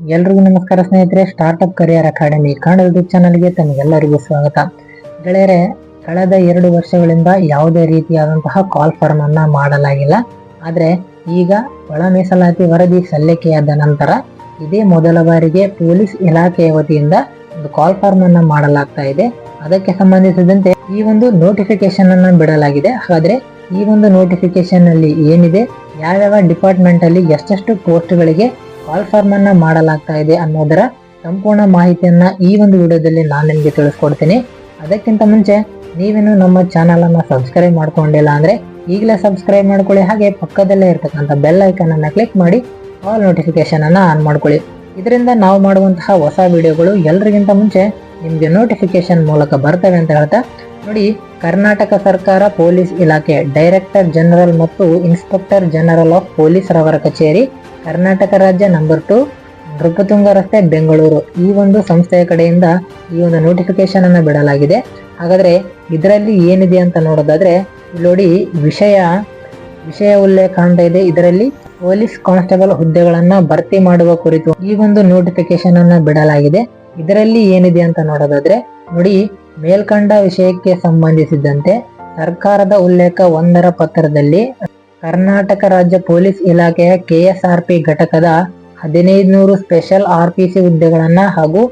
ಎಲ್ರಿಗೂ ನಮಸ್ಕಾರ ಸ್ನೇಹಿತರೆ. Startup career academy Kannada YouTube ಚಾನಲ್ಗೆ ತಮಗೆಲ್ಲರಿಗೂ ಸ್ವಾಗತ. ಗೆಳೆಯರೆ, ಕಳೆದ 2 ವರ್ಷಗಳಿಂದ ಯಾವುದೇ ರೀತಿಯಾದಂತಹ ಕಾಲ್ ಫಾರ್ಮ್ ಅನ್ನ ಮಾಡಲಾಗಿಲ್ಲ. ಆದರೆ ಈಗ ಒಳ ಮೀಸಲಾತಿ ವರದಿ ಸಲ್ಲಿಕೆಯಾದ ನಂತರ ಇದೇ ಮೊದಲ ಬಾರಿಗೆ ಪೊಲೀಸ್ ಇಲಾಖೆಯ ವತಿಯಿಂದ ಒಂದು ಕಾಲ್ ಫಾರ್ಮ್ ಅನ್ನ ಮಾಡಲಾಗ್ತಾ ಇದೆ. ಅದಕ್ಕೆ ಸಂಬಂಧಿಸಿದಂತೆ ಈ ಒಂದು ನೋಟಿಫಿಕೇಶನ್ ಅನ್ನ ಬಿಡಲಾಗಿದೆ. ಹಾಗಾದ್ರೆ ಈ ಒಂದು ನೋಟಿಫಿಕೇಶನ್ ಅಲ್ಲಿ ಏನಿದೆ, ಯಾವ್ಯಾವ ಡಿಪಾರ್ಟ್ಮೆಂಟ್ ಅಲ್ಲಿ ಎಷ್ಟೆಷ್ಟು ಪೋಸ್ಟ್ಗಳಿಗೆ ಕಾಲ್ ಫಾರ್ಮ್ ಅನ್ನ ಮಾಡಲಾಗ್ತಾ ಇದೆ ಅನ್ನೋದರ ಸಂಪೂರ್ಣ ಮಾಹಿತಿಯನ್ನ ಈ ಒಂದು ವಿಡಿಯೋದಲ್ಲಿ ನಾನು ನಿಮಗೆ ತಿಳಿಸ್ಕೊಡ್ತೀನಿ. ಅದಕ್ಕಿಂತ ಮುಂಚೆ ನೀವೇನು ನಮ್ಮ ಚಾನಲ್ ಅನ್ನ ಸಬ್ಸ್ಕ್ರೈಬ್ ಮಾಡ್ಕೊಂಡಿಲ್ಲ ಅಂದ್ರೆ ಈಗಲೇ ಸಬ್ಸ್ಕ್ರೈಬ್ ಮಾಡ್ಕೊಳ್ಳಿ. ಹಾಗೆ ಪಕ್ಕದಲ್ಲೇ ಇರ್ತಕ್ಕಂಥ ಬೆಲ್ ಐಕನ್ ಅನ್ನ ಕ್ಲಿಕ್ ಮಾಡಿ ಆಲ್ ನೋಟಿಫಿಕೇಶನ್ ಅನ್ನ ಆನ್ ಮಾಡ್ಕೊಳ್ಳಿ. ಇದರಿಂದ ನಾವು ಮಾಡುವಂತಹ ಹೊಸ ವಿಡಿಯೋಗಳು ಎಲ್ಲರಿಗಿಂತ ಮುಂಚೆ ನಿಮಗೆ ನೋಟಿಫಿಕೇಶನ್ ಮೂಲಕ ಬರ್ತವೆ ಅಂತ ಹೇಳ್ತಾ, ನೋಡಿ, ಕರ್ನಾಟಕ ಸರ್ಕಾರ ಪೊಲೀಸ್ ಇಲಾಖೆ ಡೈರೆಕ್ಟರ್ ಜನರಲ್ ಮತ್ತು ಇನ್ಸ್ಪೆಕ್ಟರ್ ಜನರಲ್ ಆಫ್ ಪೊಲೀಸ್ ರವರ ಕಚೇರಿ, ಕರ್ನಾಟಕ ರಾಜ್ಯ ನಂಬರ್ 2, ನೃಪತುಂಗ ರಸ್ತೆ, ಬೆಂಗಳೂರು, ಈ ಒಂದು ಸಂಸ್ಥೆಯ ಕಡೆಯಿಂದ ಈ ಒಂದು ನೋಟಿಫಿಕೇಶನ್ ಅನ್ನು ಬಿಡಲಾಗಿದೆ. ಹಾಗಾದ್ರೆ ಇದರಲ್ಲಿ ಏನಿದೆ ಅಂತ ನೋಡೋದಾದ್ರೆ, ನೋಡಿ, ವಿಷಯ ಉಲ್ಲೇಖ ಅಂತ ಇದೆ. ಇದರಲ್ಲಿ ಪೊಲೀಸ್ ಕಾನ್ಸ್ಟೇಬಲ್ ಹುದ್ದೆಗಳನ್ನ ಭರ್ತಿ ಮಾಡುವ ಕುರಿತು ಈ ಒಂದು ನೋಟಿಫಿಕೇಶನ್ ಅನ್ನ ಬಿಡಲಾಗಿದೆ. ಇದರಲ್ಲಿ ಏನಿದೆ ಅಂತ ನೋಡೋದಾದ್ರೆ, ನೋಡಿ, ಮೇಲ್ಕಂಡ ವಿಷಯಕ್ಕೆ ಸಂಬಂಧಿಸಿದಂತೆ ಸರ್ಕಾರದ ಉಲ್ಲೇಖ 1ರ ಪತ್ರದಲ್ಲಿ ಕರ್ನಾಟಕ ರಾಜ್ಯ ಪೊಲೀಸ್ ಇಲಾಖೆಯ KSRP ಘಟಕದ 1500 ಸ್ಪೆಷಲ್ RPC ಹುದ್ದೆಗಳನ್ನ ಹಾಗೂ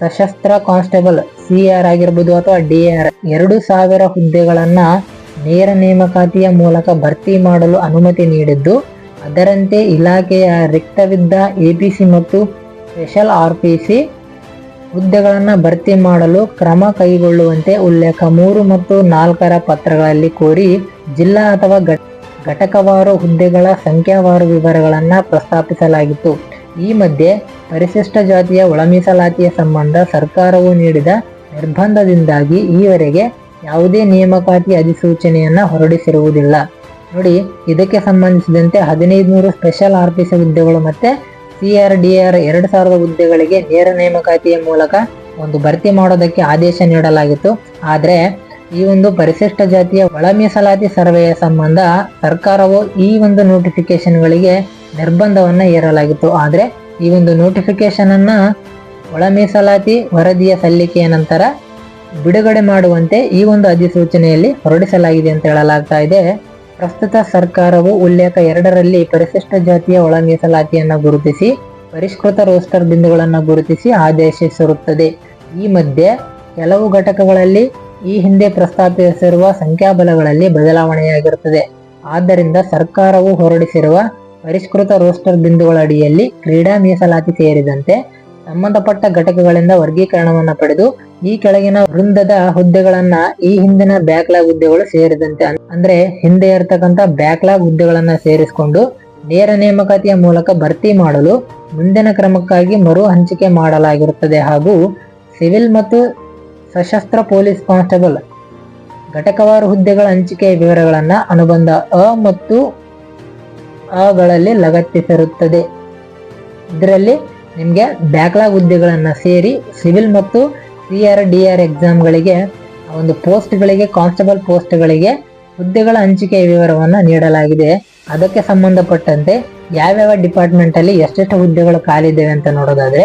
ಸಶಸ್ತ್ರ ಕಾನ್ಸ್ಟೇಬಲ್ CR ಆಗಿರ್ಬೋದು ಅಥವಾ DR 2000 ಹುದ್ದೆಗಳನ್ನ ನೇರ ನೇಮಕಾತಿಯ ಮೂಲಕ ಭರ್ತಿ ಮಾಡಲು ಅನುಮತಿ ನೀಡಿದ್ದು, ಅದರಂತೆ ಇಲಾಖೆಯ ರಿಕ್ತವಿದ್ದ APC ಮತ್ತು ಸ್ಪೆಷಲ್ RPC ಹುದ್ದೆಗಳನ್ನ ಭರ್ತಿ ಮಾಡಲು ಕ್ರಮ ಕೈಗೊಳ್ಳುವಂತೆ ಉಲ್ಲೇಖ 3 ಮತ್ತು 4ರ ಪತ್ರಗಳಲ್ಲಿ ಕೋರಿ ಜಿಲ್ಲಾ ಅಥವಾ ಘಟಕವಾರು ಹುದ್ದೆಗಳ ಸಂಖ್ಯಾವಾರು ವಿವರಗಳನ್ನ ಪ್ರಸ್ತಾಪಿಸಲಾಗಿತ್ತು. ಈ ಮಧ್ಯೆ ಪರಿಶಿಷ್ಟ ಜಾತಿಯ ಒಳ ಮೀಸಲಾತಿಯ ಸಂಬಂಧ ಸರ್ಕಾರವು ನೀಡಿದ ನಿರ್ಬಂಧದಿಂದಾಗಿ ಈವರೆಗೆ ಯಾವುದೇ ನೇಮಕಾತಿ ಅಧಿಸೂಚನೆಯನ್ನ ಹೊರಡಿಸಿರುವುದಿಲ್ಲ. ನೋಡಿ, ಇದಕ್ಕೆ ಸಂಬಂಧಿಸಿದಂತೆ 1500 ಸ್ಪೆಷಲ್ RPC ಹುದ್ದೆಗಳು ಮತ್ತೆ CR DR 2000 ಹುದ್ದೆಗಳಿಗೆ ನೇರ ನೇಮಕಾತಿಯ ಮೂಲಕ ಒಂದು ಭರ್ತಿ ಮಾಡೋದಕ್ಕೆ ಆದೇಶ ನೀಡಲಾಗಿತ್ತು. ಆದ್ರೆ ಈ ಒಂದು ಪರಿಶಿಷ್ಟ ಜಾತಿಯ ಒಳ ಮೀಸಲಾತಿ ಸರ್ವೆಯ ಸಂಬಂಧ ಸರ್ಕಾರವು ಈ ಒಂದು ನೋಟಿಫಿಕೇಶನ್ ಗಳಿಗೆ ನಿರ್ಬಂಧವನ್ನ ಹೇರಲಾಗಿತ್ತು. ಆದ್ರೆ ಈ ಒಂದು ನೋಟಿಫಿಕೇಶನ್ ಅನ್ನ ಒಳ ಮೀಸಲಾತಿ ವರದಿಯ ಸಲ್ಲಿಕೆಯ ನಂತರ ಬಿಡುಗಡೆ ಮಾಡುವಂತೆ ಈ ಒಂದು ಅಧಿಸೂಚನೆಯಲ್ಲಿ ಹೊರಡಿಸಲಾಗಿದೆ ಅಂತ ಹೇಳಲಾಗ್ತಾ ಇದೆ. ಪ್ರಸ್ತುತ ಸರ್ಕಾರವು ಉಲ್ಲೇಖ 2ರಲ್ಲಿ ಪರಿಶಿಷ್ಟ ಜಾತಿಯ ಒಳ ಮೀಸಲಾತಿಯನ್ನ ಗುರುತಿಸಿ ಪರಿಷ್ಕೃತ ರೋಸ್ಟರ್ ಬಿಂದುಗಳನ್ನು ಗುರುತಿಸಿ ಆದೇಶಿಸಿರುತ್ತದೆ. ಈ ಮಧ್ಯೆ ಕೆಲವು ಘಟಕಗಳಲ್ಲಿ ಈ ಹಿಂದೆ ಪ್ರಸ್ತಾಪಿಸಿರುವ ಸಂಖ್ಯಾಬಲಗಳಲ್ಲಿ ಬದಲಾವಣೆಯಾಗಿರುತ್ತದೆ. ಆದ್ದರಿಂದ ಸರ್ಕಾರವು ಹೊರಡಿಸಿರುವ ಪರಿಷ್ಕೃತ ರೋಸ್ಟರ್ ಬಿಂದುಗಳ ಅಡಿಯಲ್ಲಿ ಕ್ರೀಡಾ ಮೀಸಲಾತಿ ಸೇರಿದಂತೆ ಸಂಬಂಧಪಟ್ಟ ಘಟಕಗಳಿಂದ ವರ್ಗೀಕರಣವನ್ನ ಪಡೆದು ಈ ಕೆಳಗಿನ ವೃಂದದ ಹುದ್ದೆಗಳನ್ನ ಈ ಹಿಂದಿನ ಬ್ಯಾಕ್ಲಾಗ್ ಹುದ್ದೆಗಳು ಸೇರಿದಂತೆ, ಅಂದ್ರೆ ಹಿಂದೆ ಇರತಕ್ಕಂತ ಬ್ಯಾಕ್ಲಾಗ್ ಹುದ್ದೆಗಳನ್ನ ಸೇರಿಸಿಕೊಂಡು ನೇರ ನೇಮಕಾತಿಯ ಮೂಲಕ ಭರ್ತಿ ಮಾಡಲು ಮುಂದಿನ ಕ್ರಮಕ್ಕಾಗಿ ಮರು ಹಂಚಿಕೆ ಮಾಡಲಾಗಿರುತ್ತದೆ. ಹಾಗೂ ಸಿವಿಲ್ ಮತ್ತು ಸಶಸ್ತ್ರ ಪೊಲೀಸ್ ಕಾನ್ಸ್ಟೇಬಲ್ ಘಟಕವಾರು ಹುದ್ದೆಗಳ ಹಂಚಿಕೆಯ ವಿವರಗಳನ್ನ ಅನುಬಂಧ ಅ ಮತ್ತು ಅಗಳಲ್ಲಿ ಲಗತ್ತಿಸಿರುತ್ತದೆ. ಇದರಲ್ಲಿ ನಿಮ್ಗೆ ಬ್ಯಾಕ್ಲಾಗ್ ಹುದ್ದೆಗಳನ್ನ ಸೇರಿ ಸಿವಿಲ್ ಮತ್ತು CR DR ಎಕ್ಸಾಮ್ಗಳಿಗೆ ಒಂದು ಪೋಸ್ಟ್ಗಳಿಗೆ, ಕಾನ್ಸ್ಟೇಬಲ್ ಪೋಸ್ಟ್ಗಳಿಗೆ ಹುದ್ದೆಗಳ ಹಂಚಿಕೆಯ ವಿವರವನ್ನ ನೀಡಲಾಗಿದೆ. ಅದಕ್ಕೆ ಸಂಬಂಧಪಟ್ಟಂತೆ ಯಾವ್ಯಾವ ಡಿಪಾರ್ಟ್ಮೆಂಟ್ ಅಲ್ಲಿ ಎಷ್ಟೆಷ್ಟು ಹುದ್ದೆಗಳು ಖಾಲಿ ಇದ್ದೇವೆ ಅಂತ ನೋಡೋದಾದ್ರೆ,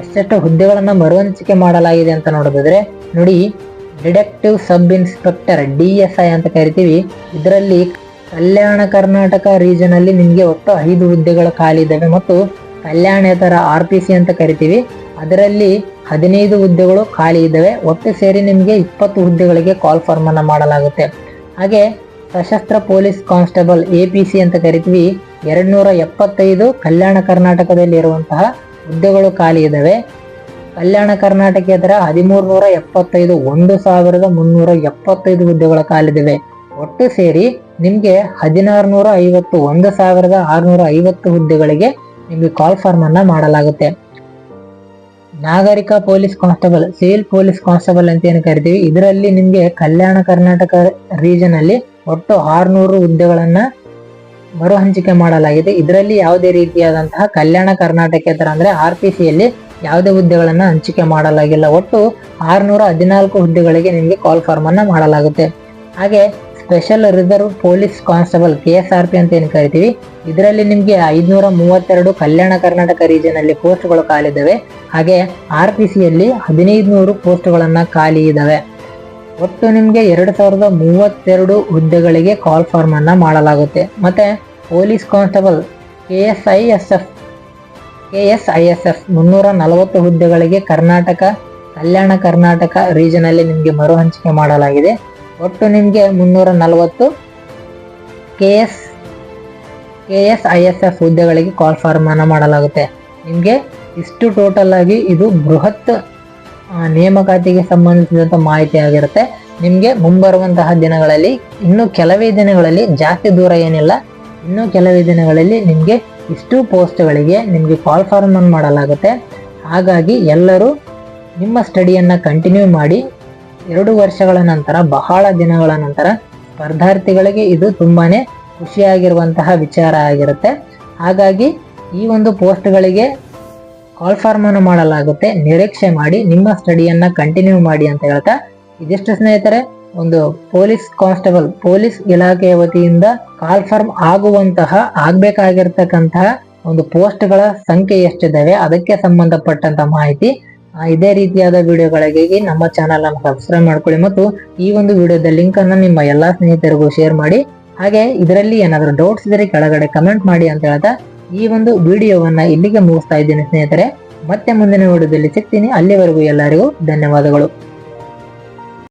ಎಷ್ಟೆಷ್ಟು ಹುದ್ದೆಗಳನ್ನ ಮರು ಹಂಚಿಕೆ ಮಾಡಲಾಗಿದೆ ಅಂತ ನೋಡೋದಾದ್ರೆ, ನೋಡಿ, ಡಿಟೆಕ್ಟಿವ್ ಸಬ್ ಇನ್ಸ್ಪೆಕ್ಟರ್ DSI ಅಂತ ಕರಿತೀವಿ. ಇದರಲ್ಲಿ ಕಲ್ಯಾಣ ಕರ್ನಾಟಕ ರೀಜನ್ ಅಲ್ಲಿ ನಿಮ್ಗೆ ಒಟ್ಟು 5 ಹುದ್ದೆಗಳು ಖಾಲಿ ಇದ್ದಾವೆ. ಮತ್ತು ಕಲ್ಯಾಣೇತರ RPC ಅಂತ ಕರಿತೀವಿ, ಅದರಲ್ಲಿ 15 ಹುದ್ದೆಗಳು ಖಾಲಿ ಇದ್ದಾವೆ. ಒಟ್ಟು ಸೇರಿ ನಿಮ್ಗೆ 20 ಹುದ್ದೆಗಳಿಗೆ ಕಾಲ್ ಫಾರ್ಮ್ ಅನ್ನ ಮಾಡಲಾಗುತ್ತೆ. ಹಾಗೆ ಸಶಸ್ತ್ರ ಪೊಲೀಸ್ ಕಾನ್ಸ್ಟೇಬಲ್ APC ಅಂತ ಕರಿತೀವಿ, 275 ಕಲ್ಯಾಣ ಕರ್ನಾಟಕದಲ್ಲಿ ಇರುವಂತಹ ಹುದ್ದೆಗಳು ಖಾಲಿ ಇದ್ದಾವೆ. ಕಲ್ಯಾಣ ಕರ್ನಾಟಕೇತರ 1375, 1375 ಹುದ್ದೆಗಳು ಖಾಲಿದಿವೆ. ಒಟ್ಟು ಸೇರಿ ನಿಮ್ಗೆ 1650, 1650 ಹುದ್ದೆಗಳಿಗೆ ನಿಮ್ಗೆ ಕಾಲ್ ಫಾರ್ಮ್ ಅನ್ನ ಮಾಡಲಾಗುತ್ತೆ. ನಾಗರಿಕ police constable, civil police constable ಅಂತ ಏನು ಕರಿತೀವಿ, ಇದರಲ್ಲಿ ನಿಮ್ಗೆ ಕಲ್ಯಾಣ ಕರ್ನಾಟಕ ರೀಜನ್ ಅಲ್ಲಿ ಒಟ್ಟು 600 ಹುದ್ದೆಗಳನ್ನ ಮರು ಹಂಚಿಕೆ ಮಾಡಲಾಗಿದೆ. ಇದರಲ್ಲಿ ಯಾವುದೇ ರೀತಿಯಾದಂತಹ ಕಲ್ಯಾಣ ಕರ್ನಾಟಕೇತರ ಅಂದ್ರೆ RPCಯಲ್ಲಿ ಯಾವುದೇ ಹುದ್ದೆಗಳನ್ನ ಹಂಚಿಕೆ ಮಾಡಲಾಗಿಲ್ಲ. ಒಟ್ಟು 614 ಹುದ್ದೆಗಳಿಗೆ ನಿಮ್ಗೆ ಕಾಲ್ ಫಾರ್ಮ್ ಅನ್ನ ಮಾಡಲಾಗುತ್ತೆ. ಹಾಗೆ special reserve police constable KSRP ಅಂತ ಏನು ಕರಿತೀವಿ, ಇದರಲ್ಲಿ ನಿಮಗೆ 532 ಕಲ್ಯಾಣ ಕರ್ನಾಟಕ ರೀಜನ್ ಅಲ್ಲಿ ಪೋಸ್ಟ್ಗಳು ಖಾಲಿದ್ದಾವೆ. ಹಾಗೆ RPCಯಲ್ಲಿ 1500 ಪೋಸ್ಟ್ಗಳನ್ನ ಖಾಲಿ ಇದಾವೆ. ಒಟ್ಟು ನಿಮಗೆ 2032 ಹುದ್ದೆಗಳಿಗೆ ಕಾಲ್ ಫಾರ್ಮ್ ಅನ್ನ ಮಾಡಲಾಗುತ್ತೆ. ಮತ್ತೆ ಪೊಲೀಸ್ ಕಾನ್ಸ್ಟೇಬಲ್ KSISF 340 ಹುದ್ದೆಗಳಿಗೆ ಕಲ್ಯಾಣ ಕರ್ನಾಟಕ ರೀಜನ್ ಅಲ್ಲಿ ನಿಮಗೆ ಮರು ಹಂಚಿಕೆ ಮಾಡಲಾಗಿದೆ. ಒಟ್ಟು ನಿಮಗೆ 340 KSISF ಹುದ್ದೆಗಳಿಗೆ ಕಾಲ್ ಫಾರ್ಮ್ ಅನ್ನ ಮಾಡಲಾಗುತ್ತೆ. ನಿಮಗೆ ಇಷ್ಟು ಟೋಟಲ್ ಆಗಿ ಇದು ಬೃಹತ್ ನೇಮಕಾತಿಗೆ ಸಂಬಂಧಿಸಿದಂತ ಮಾಹಿತಿ ಆಗಿರುತ್ತೆ. ನಿಮಗೆ ಮುಂಬರುವಂತಹ ದಿನಗಳಲ್ಲಿ, ಇನ್ನು ಕೆಲವೇ ದಿನಗಳಲ್ಲಿ, ಜಾಸ್ತಿ ದೂರ ಏನಿಲ್ಲ, ಇನ್ನು ಕೆಲವೇ ದಿನಗಳಲ್ಲಿ ನಿಮಗೆ ಇಷ್ಟು ಪೋಸ್ಟ್ಗಳಿಗೆ ನಿಮಗೆ ಕಾಲ್ ಫಾರ್ಮ್ ಅನ್ನು ಮಾಡಲಾಗುತ್ತೆ. ಹಾಗಾಗಿ ಎಲ್ಲರೂ ನಿಮ್ಮ ಸ್ಟಡಿಯನ್ನ ಕಂಟಿನ್ಯೂ ಮಾಡಿ. 2 ವರ್ಷಗಳ ನಂತರ, ಬಹಳ ದಿನಗಳ ನಂತರ ಸ್ಪರ್ಧಾರ್ಥಿಗಳಿಗೆ ಇದು ತುಂಬಾನೇ ಖುಷಿಯಾಗಿರುವಂತಹ ವಿಚಾರ ಆಗಿರುತ್ತೆ. ಹಾಗಾಗಿ ಈ ಒಂದು ಪೋಸ್ಟ್ಗಳಿಗೆ ಕಾಲ್ ಫಾರ್ಮ್ ಅನ್ನು ಮಾಡಲಾಗುತ್ತೆ. ನಿರೀಕ್ಷೆ ಮಾಡಿ, ನಿಮ್ಮ ಸ್ಟಡಿಯನ್ನ ಕಂಟಿನ್ಯೂ ಮಾಡಿ ಅಂತ ಹೇಳ್ತಾ, ಇದಿಷ್ಟು ಸ್ನೇಹಿತರೆ ಒಂದು ಪೊಲೀಸ್ ಕಾನ್ಸ್ಟೇಬಲ್ ಪೊಲೀಸ್ ಇಲಾಖೆಯ ವತಿಯಿಂದ ಕಾಲ್ ಫಾರ್ಮ್ ಆಗ್ಬೇಕಾಗಿರ್ತಕ್ಕಂತಹ ಒಂದು ಪೋಸ್ಟ್ಗಳ ಸಂಖ್ಯೆ ಎಷ್ಟಿದ್ದಾವೆ ಅದಕ್ಕೆ ಸಂಬಂಧಪಟ್ಟಂತ ಮಾಹಿತಿ. ಇದೇ ರೀತಿಯಾದ ವಿಡಿಯೋಗಳಿಗಾಗಿ ನಮ್ಮ ಚಾನಲ್ ಅನ್ನು ಸಬ್ಸ್ಕ್ರೈಬ್ ಮಾಡ್ಕೊಳ್ಳಿ ಮತ್ತು ಈ ಒಂದು ವಿಡಿಯೋದ ಲಿಂಕ್ ಅನ್ನು ನಿಮ್ಮ ಎಲ್ಲಾ ಸ್ನೇಹಿತರಿಗೂ ಶೇರ್ ಮಾಡಿ. ಹಾಗೆ ಇದರಲ್ಲಿ ಏನಾದರೂ ಡೌಟ್ಸ್ ಇದ್ದರೆ ಕೆಳಗಡೆ ಕಮೆಂಟ್ ಮಾಡಿ ಅಂತ ಹೇಳ್ತಾ ಈ ಒಂದು ವಿಡಿಯೋವನ್ನ ಇಲ್ಲಿಗೆ ಮುಗಿಸ್ತಾ ಇದ್ದೀನಿ ಸ್ನೇಹಿತರೆ. ಮತ್ತೆ ಮುಂದಿನ ವಿಡಿಯೋದಲ್ಲಿ ಸಿಗ್ತೀನಿ. ಅಲ್ಲಿವರೆಗೂ ಎಲ್ಲರಿಗೂ ಧನ್ಯವಾದಗಳು.